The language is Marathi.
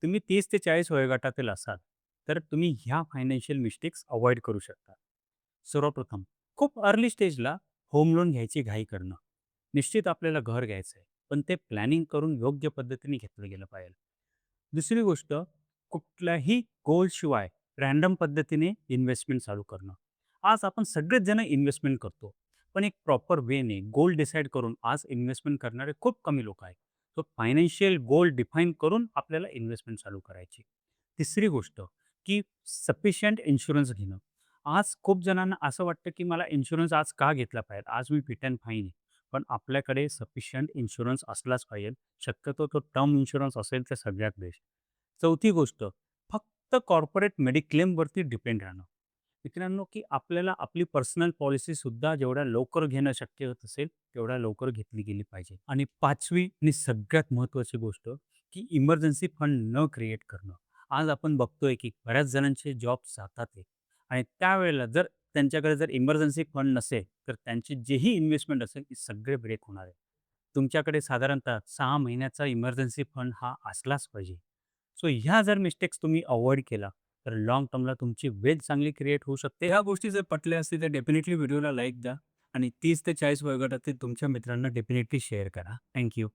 तुम्ही 30 ते 40 वयोगटातील असाल, तर तुम्ही ह्या फायनान्शियल मिस्टेक्स अव्हॉइड करू शकता. सर्वप्रथम, खूप अर्ली स्टेजला होम लोन घ्यायची घाई करणं. निश्चित आपल्याला घर घ्यायचं आहे, पण ते प्लॅनिंग करून योग्य पद्धतीने घेतलं गेलं पाहिजे. दुसरी गोष्ट, कुठल्याही गोलशिवाय रँडम पद्धतीने इन्व्हेस्टमेंट चालू करणं. आज आपण सगळेच जण इन्व्हेस्टमेंट करतो, पण एक प्रॉपर वेने गोल डिसाईड करून आज इन्व्हेस्टमेंट करणारे खूप कमी लोक आहेत. तो फायनान्शियल गोल डिफाईन करून आपल्याला इन्व्हेस्टमेंट चालू करायची. तिसरी गोष्ट, की सफिशियंट इन्शुरन्स घेणं. आज खूप जणांना असं वाटतं, की मला इन्शुरन्स आज का घेतला पाहिजे? आज मी फिट अँड फाईन आहे. पण आपल्याकडे सफिशियंट इन्शुरन्स असलाच पाहिजे. शक्यतो तो टर्म इन्शुरन्स असेल तर सगळ्यात बेस्ट. चौथी गोष्ट, फक्त कॉर्पोरेट मेडिक्लेमवरती डिपेंड राहणं. मित्रांनो, की आपल्याला आपली पर्सनल पॉलिसीसुद्धा जेवढ्या लवकर घेणं शक्य होत असेल, तेवढ्या लवकर घेतली गेली पाहिजे. आणि 5वी आणि सगळ्यात महत्त्वाची गोष्ट, की इमर्जन्सी फंड न क्रिएट करणं. आज आपण बघतोय, की बऱ्याच जणांचे जॉब जातात आहे आणि त्यावेळेला जर त्यांच्याकडे जर इमर्जन्सी फंड नसेल, तर त्यांची जेही इन्व्हेस्टमेंट असेल, ती सगळे ब्रेक होणार आहे. तुमच्याकडे साधारणतः 6 महिन्याचा इमर्जन्सी फंड हा असलाच पाहिजे. सो ह्या जर मिस्टेक्स तुम्ही अव्हॉइड केला, तर लाँग टर्मला तुमची वेल्थ चांगली क्रिएट होऊ शकते. ह्या गोष्टी जर पटल्या असतील, तर डेफिनेटली व्हिडिओला लाईक द्या आणि 30 ते 40 वयोगटातील तुमच्या मित्रांना डेफिनेटली शेअर करा. Thank you.